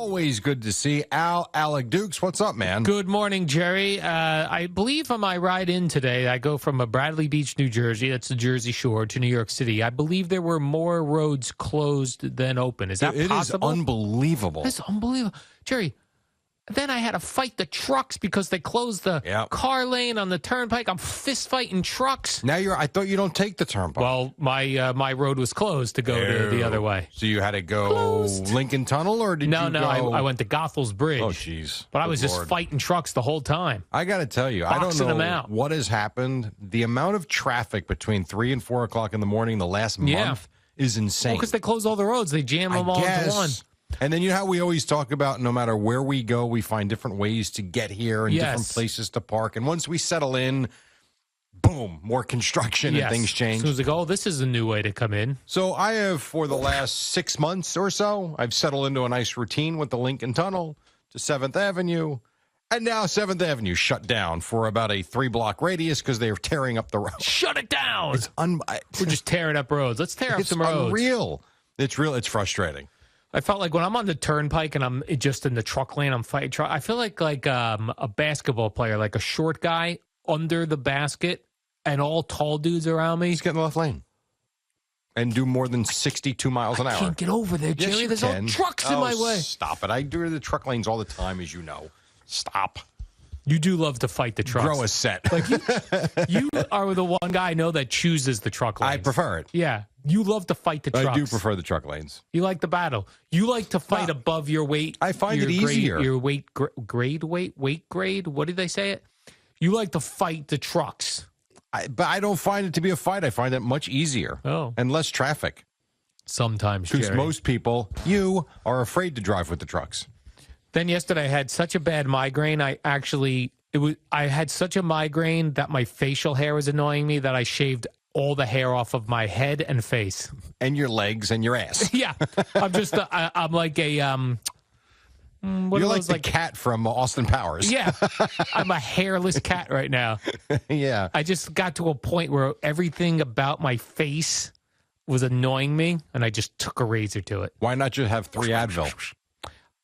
Always good to see Alec Dukes. What's up, man? Good morning, Jerry. I believe on my ride in today, I go from Bradley Beach, New Jersey, that's the Jersey Shore, to New York City. I believe there were more roads closed than open. Is that possible? It is unbelievable. That's unbelievable. Jerry, then I had to fight the trucks because they closed the car lane on the turnpike. I'm fist fighting trucks. Now I thought you don't take the turnpike. Well, my road was closed to go to the other way. So you had to go Lincoln Tunnel, or did you go? No, I went to Gothel's Bridge. Oh, jeez. But I was just fighting trucks the whole time. I got to tell you, I don't know what has happened. The amount of traffic between 3 and 4 o'clock in the morning the last month is insane. Well, because they closed all the roads. They jam them all into one. And then you know how we always talk about no matter where we go, we find different ways to get here and different places to park. And once we settle in, boom, more construction and things change. As soon as they go, this is a new way to come in. So I have, for the last 6 months or so, I've settled into a nice routine with the Lincoln Tunnel to 7th Avenue. And now 7th Avenue shut down for about a 3-block radius because they're tearing up the road. Shut it down. We're just tearing up roads. Let's tear up some roads. It's unreal. It's real. It's frustrating. I felt like when I'm on the turnpike and I'm just in the truck lane, I'm fighting truck. I feel like a basketball player, like a short guy under the basket and all tall dudes around me. He's getting the left lane and do more than 62 miles an hour. I can't get over there, Jerry. Yes, There's all trucks in my way. Stop it. I do the truck lanes all the time, as you know. Stop. You do love to fight the trucks. Grow a set. Like you are the one guy I know that chooses the truck lanes. I prefer it. Yeah. You love to fight the trucks. I do prefer the truck lanes. You like the battle. You like to fight above your weight. I find it easier. Your weight grade. What did they say it? You like to fight the trucks. But I don't find it to be a fight. I find it much easier. And less traffic. Sometimes, because most people, are afraid to drive with the trucks. Then yesterday I had such a bad migraine. I had such a migraine that my facial hair was annoying me that I shaved all the hair off of my head and face. And your legs and your ass. Yeah. I'm just, I'm like a, you're like the cat from Austin Powers. Yeah. I'm a hairless cat right now. Yeah. I just got to a point where everything about my face was annoying me, and I just took a razor to it. Why not just have 3 Advil?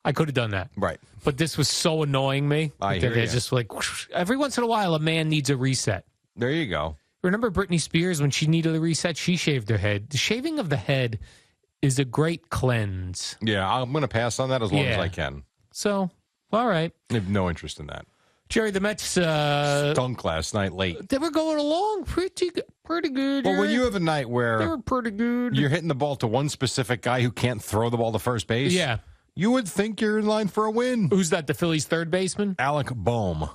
I could have done that. Right. But this was so annoying me. I hear you. Just like, every once in a while, a man needs a reset. There you go. Remember Britney Spears, when she needed a reset, she shaved her head. The shaving of the head is a great cleanse. Yeah, I'm going to pass on that as long as I can. So, all right. I have no interest in that. Jerry, the Mets stunk last night late. They were going along pretty good. Well, when you have a night where they were pretty good, you're hitting the ball to one specific guy who can't throw the ball to first base. Yeah. You would think you're in line for a win. Who's that, the Phillies' third baseman? Alec Bohm.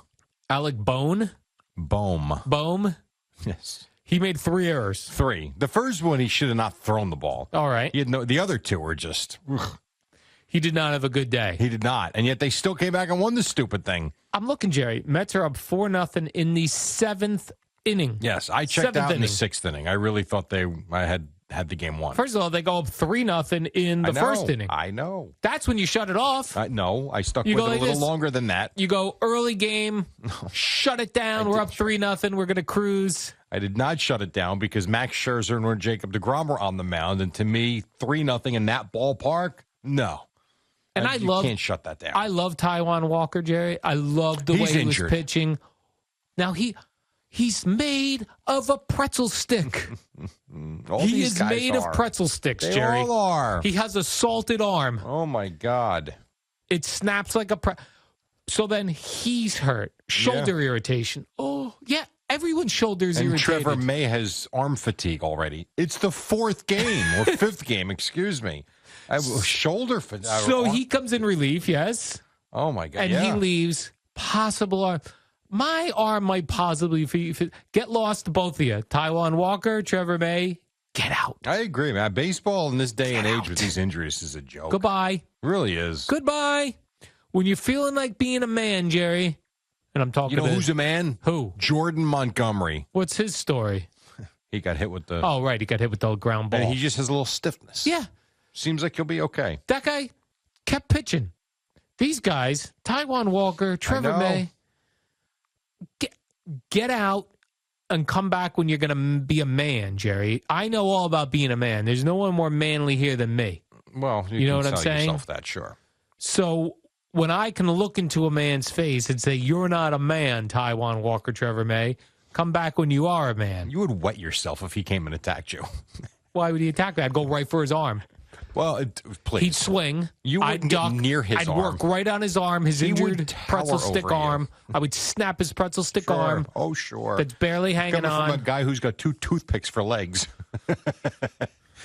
Alec Bone? Bohm. Yes. He made 3 errors. 3. The first one, he should have not thrown the ball. All right. The other 2 were just... He did not have a good day. He did not. And yet they still came back and won this stupid thing. I'm looking, Jerry. Mets are up 4-0 in the 7th inning. Yes, I checked out in the 6th inning. I really thought I had the game won. First of all, they go up 3-0 in the first inning. I know. That's when you shut it off. No, I stuck with it a little longer than that. You go early game, shut it down. We're up 3-0. We're going to cruise. I did not shut it down because Max Scherzer and Jacob deGrom were on the mound. And to me, 3-0 in that ballpark, no. And you can't shut that down. I love Taijuan Walker, Jerry. I love the way he was pitching. Now, he's made of a pretzel stick. He is made of pretzel sticks, Jerry. They all are. He has a salted arm. Oh, my God. It snaps like a So then he's hurt. Shoulder irritation. Oh, yeah. Everyone's shoulders irritated. Trevor May has arm fatigue already. It's the 4th game or 5th game, excuse me. Shoulder fatigue. So he comes in relief, yes. Oh, my God. And he leaves possible arm. My arm might possibly get lost, both of you. Taijuan Walker, Trevor May, get out. I agree, man. Baseball in this day and age with these injuries is a joke. Goodbye. It really is. Goodbye. When you're feeling like being a man, Jerry, and I'm talking who's a man? Who? Jordan Montgomery. What's his story? He got hit with the... Oh, right. He got hit with the ground ball. And he just has a little stiffness. Yeah. Seems like he'll be okay. That guy kept pitching. These guys, Taijuan Walker, Trevor May, get out and come back when you're going to be a man, Jerry. I know all about being a man. There's no one more manly here than me. Well, you know can what I'm tell saying? Yourself that, sure. So when I can look into a man's face and say, you're not a man, Taijuan Walker Trevor May, come back when you are a man. You would wet yourself if he came and attacked you. Why would he attack me? I'd go right for his arm. Well, please. He'd swing. You wouldn't get near his arm. I'd work right on his arm, his injured pretzel stick arm. I would snap his pretzel stick arm. Oh, sure. That's barely hanging on. From a guy who's got 2 toothpicks for legs.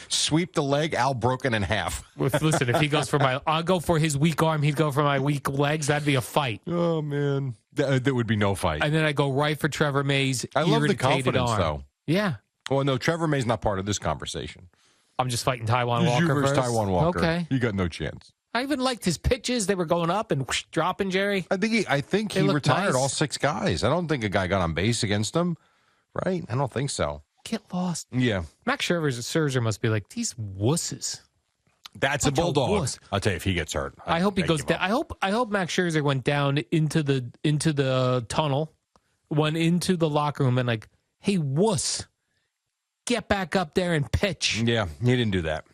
Sweep the leg, Al broken in half. Listen, if he goes for I'll go for his weak arm, he'd go for my weak legs. That'd be a fight. Oh, man. There would be no fight. And then I go right for Trevor May's I love the confidence, arm. though. Yeah. Well, no, Trevor May's not part of this conversation. I'm just fighting Taijuan Walker you versus first. Taijuan Walker. Okay. You got no chance. I even liked his pitches. They were going up and whoosh, dropping, Jerry. I think he retired all 6 guys. I don't think a guy got on base against him, right? I don't think so. Get lost. Yeah. Max Scherzer must be like, these wusses. That's a bulldog. I'll tell you, if he gets hurt, I hope he goes down. I hope Max Scherzer went down into the tunnel, went into the locker room, and like, hey, wuss, get back up there and pitch. Yeah, he didn't do that.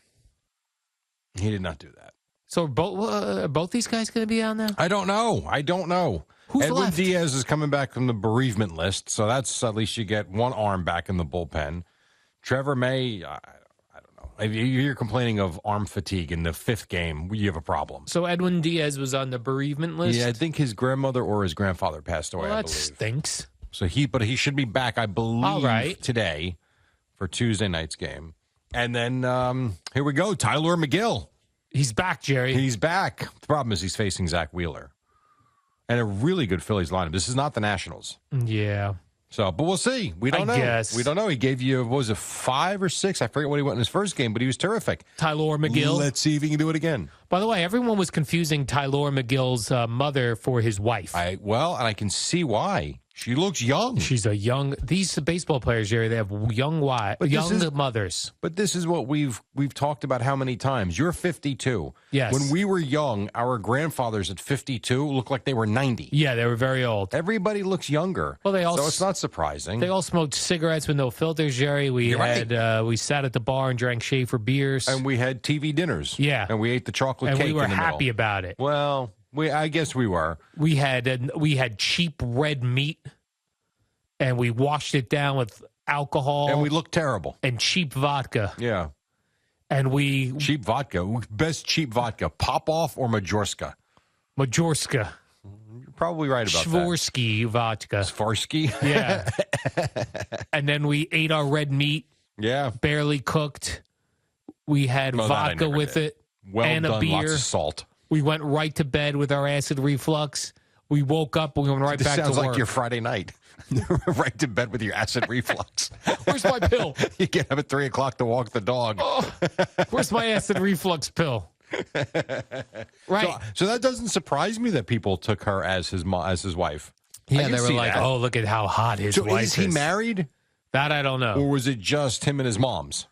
He did not do that. So both these guys going to be on there? I don't know. Who's Edwin left? Diaz is coming back from the bereavement list, so that's at least you get one arm back in the bullpen. Trevor May, I don't know. If you're complaining of arm fatigue in the 5th game, you have a problem. So Edwin Diaz was on the bereavement list? Yeah, I think his grandmother or his grandfather passed away, well, I that believe. stinks. So he should be back, I believe, today for Tuesday night's game. And then here we go, Tyler McGill. He's back, Jerry. He's back. The problem is he's facing Zach Wheeler. And a really good Phillies lineup. This is not the Nationals. Yeah. So, but we'll see. We don't know. Guess. We don't know. He gave you, what was it, 5 or 6? I forget what he went in his first game, but he was terrific. Tyler McGill. Let's see if he can do it again. By the way, everyone was confusing Tyler McGill's mother for his wife. And I can see why. She looks young. She's a young. These baseball players, Jerry, they have young mothers. But this is what we've talked about how many times. You're 52. Yes. When we were young, our grandfathers at 52 looked like they were 90. Yeah, they were very old. Everybody looks younger. Well, so it's not surprising. They all smoked cigarettes with no filters, Jerry. We sat at the bar and drank Schaefer beers, and we had TV dinners. Yeah, and we ate the chocolate cake. And we were in the happy middle. about it. Well. I guess we were. We had cheap red meat, and we washed it down with alcohol. And we looked terrible. And cheap vodka. Yeah. And cheap vodka. Best cheap vodka, Popoff or Majorska? Majorska. You're probably right about Svorsky vodka. Svorsky? Yeah. And then we ate our red meat. Yeah. Barely cooked. We had vodka with it. Well and done, a beer. Lots of salt. We went right to bed with our acid reflux. We woke up. We went right back to work. This sounds like your Friday night. Right to bed with your acid reflux. Where's my pill? You get up at 3 o'clock to walk the dog. Oh, where's my acid reflux pill? Right. So that doesn't surprise me that people took her as his wife. Yeah, they were like, "Oh, look at how hot his wife is." Is he married? That I don't know. Or was it just him and his mom's?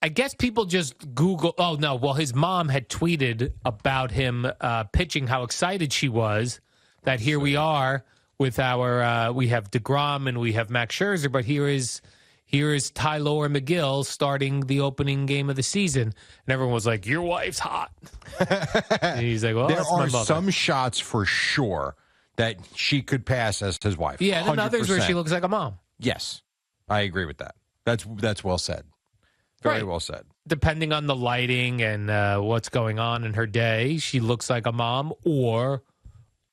I guess people just Google. Oh, no. Well, his mom had tweeted about him pitching, how excited she was that here we are with our, we have DeGrom and we have Max Scherzer, but here is Tyler McGill starting the opening game of the season. And everyone was like, your wife's hot. And he's like, well, there are some shots for sure that she could pass as his wife. Yeah, and then others where she looks like a mom. Yes, I agree with that. That's well said. Very well said. Depending on the lighting and what's going on in her day, she looks like a mom or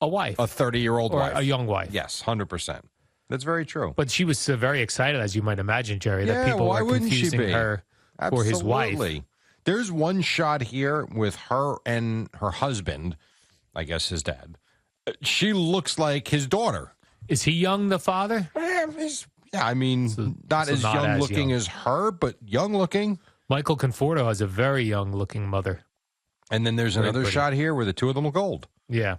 a wife. A 30-year-old wife. Or a young wife. Yes, 100%. That's very true. But she was very excited, as you might imagine, Jerry, that people were confusing her for his wife. There's one shot here with her and her husband, I guess his dad. She looks like his daughter. Is he young, the father? Yeah, I mean, not as young looking as her, but young looking. Michael Conforto has a very young looking mother. And then there's another shot here where the two of them look old. Yeah.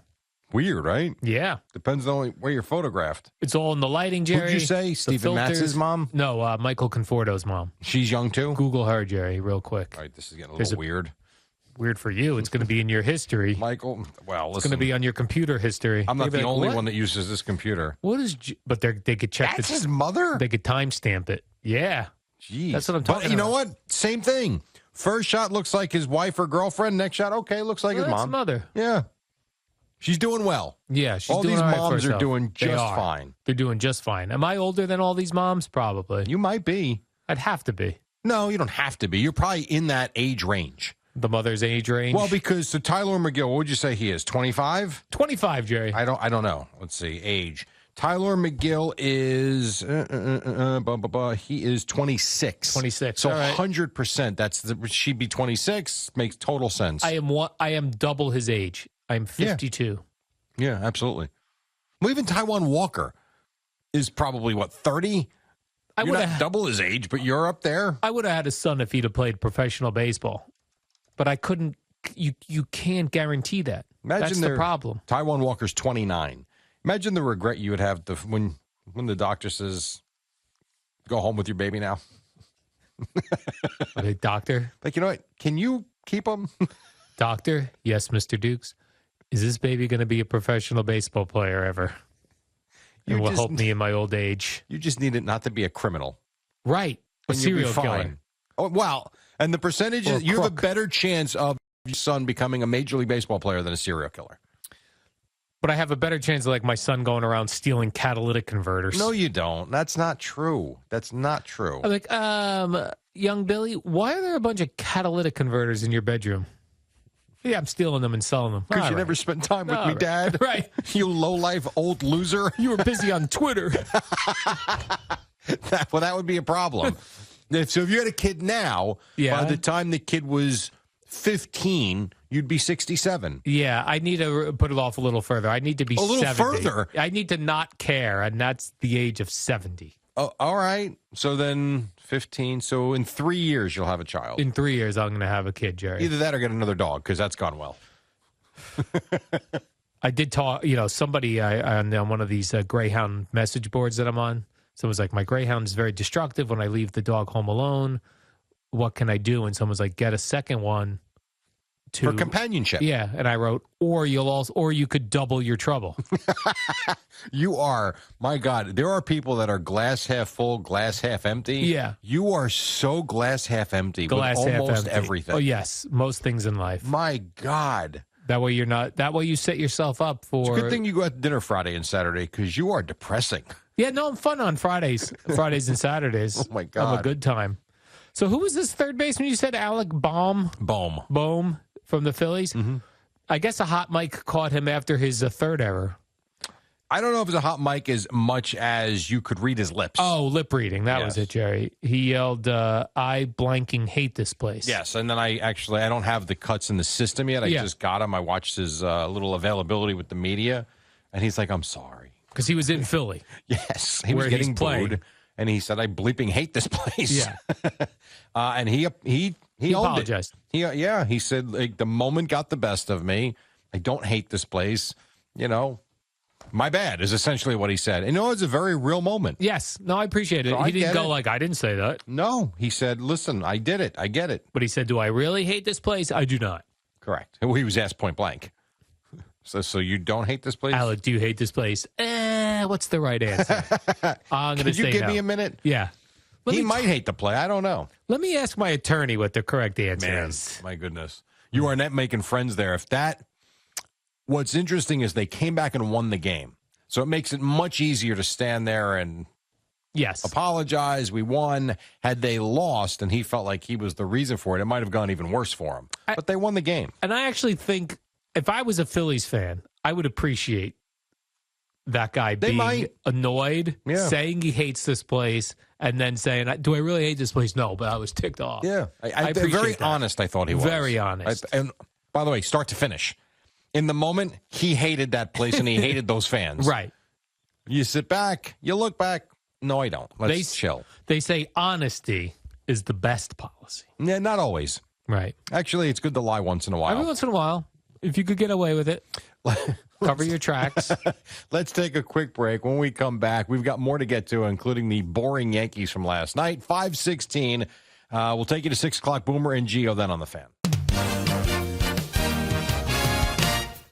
Weird, right? Yeah. Depends on where you're photographed. It's all in the lighting, Jerry. Who'd you say? Stephen Matz's mom? No, Michael Conforto's mom. She's young too? Google her, Jerry, real quick. All right, this is getting a little weird. Weird for you. It's going to be in your history. Michael, well, listen. It's going to be on your computer history. I'm not the only one that uses this computer. What is? But they could check. That's his mother? They could timestamp it. Yeah. Jeez. That's what I'm talking about. You know what? Same thing. First shot looks like his wife or girlfriend. Next shot, okay, looks like his That's mom. mother. Yeah. She's doing well. Yeah, she's all doing these all right for moms are herself. doing They just are. fine. They're doing just fine. Am I older than all these moms? Probably. You might be. I'd have to be. No, you don't have to be. You're probably in that age range. The mother's age range? Well, because so Tyler McGill, what would you say he is? 25? 25, Jerry. I don't know. Let's see. Age. Tyler McGill is he is 26. 26. So all right. 100%. She'd be 26. Makes total sense. I am double his age. I'm 52. Yeah, absolutely. Well, even Taiwan Walker is probably, 30? You're not double his age, but you're up there. I would have had a son if he'd have played professional baseball. But I couldn't. You can't guarantee that. That's the problem. Taiwan Walker's 29. Imagine the regret you would have when the doctor says, go home with your baby now. Okay, doctor? Like, you know what? Can you keep him? Doctor? Yes, Mr. Dukes. Is this baby going to be a professional baseball player ever? It will help me in my old age. You just need it not to be a criminal. Right. A serial killer. Oh, wow. And the percentage is you have a better chance of your son becoming a Major League Baseball player than a serial killer. But I have a better chance of like my son going around stealing catalytic converters. No, you don't. That's not true. That's not true. I'm like, young Billy, why are there a bunch of catalytic converters in your bedroom? Yeah, I'm stealing them and selling them. Because you never spent time with me, Dad. Right. You low-life old loser. You were busy on Twitter. That would be a problem. So if you had a kid now, by the time the kid was 15, you'd be 67. Yeah, I need to put it off a little further. I need to be 70. Further. I need to not care, and that's the age of 70. Oh, all right. So then 15. So in 3 years, you'll have a child. In 3 years, I'm going to have a kid, Jerry. Either that or get another dog, because that's gone well. I did talk, somebody on one of these Greyhound message boards that I'm on. Someone's like, my Greyhound is very destructive when I leave the dog home alone. What can I do? And someone's like, get a second one. For companionship. Yeah. And I wrote, or you could double your trouble. You are, my God, there are people that are glass half full, glass half empty. Yeah. You are so glass half empty Glass with half almost empty. everything. Oh, yes. Most things in life. My God. That way you set yourself up for. It's a good thing you go out to dinner Friday and Saturday because you are depressing. Yeah, no, I'm fun on Fridays and Saturdays. Oh, my God. I'm a good time. So who was this third baseman you said? Alec Bohm from the Phillies? Mm-hmm. I guess a hot mic caught him after his third error. I don't know if it's a hot mic as much as you could read his lips. Oh, lip reading. That was it, Jerry. He yelled, I blanking hate this place. Yes, and then I don't have the cuts in the system yet. I just got him. I watched his little availability with the media, and he's like, I'm sorry. Because he was in Philly. Yes, he was getting booed, and he said, I bleeping hate this place. Yeah. And he apologized. He said, like, the moment got the best of me. I don't hate this place. My bad is essentially what he said. And it's a very real moment. Yes. No, I appreciate it. So he didn't go like, I didn't say that. No, he said, listen, I did it. I get it. But he said, do I really hate this place? I do not. Correct. Well, he was asked point blank. So you don't hate this place? Alec, do you hate this place? What's the right answer? I'm going to say no. Could you give me a minute? Yeah. He might hate the play. I don't know. Let me ask my attorney what the correct answer is. My goodness. You are not making friends there. What's interesting is they came back and won the game. So it makes it much easier to stand there and apologize. We won. Had they lost and he felt like he was the reason for it, it might have gone even worse for him. But they won the game. And I actually think if I was a Phillies fan, I would appreciate that guy being annoyed, saying he hates this place, and then saying, do I really hate this place? No, but I was ticked off. Yeah. I appreciate very that. honest, I thought he was. Very honest. And by the way, start to finish. In the moment, he hated that place and he hated those fans. Right. You sit back, you look back. No, I don't. Let's chill. They say honesty is the best policy. Yeah, not always. Right. Actually, it's good to lie once in a while. Every once in a while, if you could get away with it. Cover your tracks. Let's take a quick break. When we come back, we've got more to get to, including the boring Yankees from last night. 5:16. We'll take you to 6 o'clock. Boomer and Geo then on the Fan.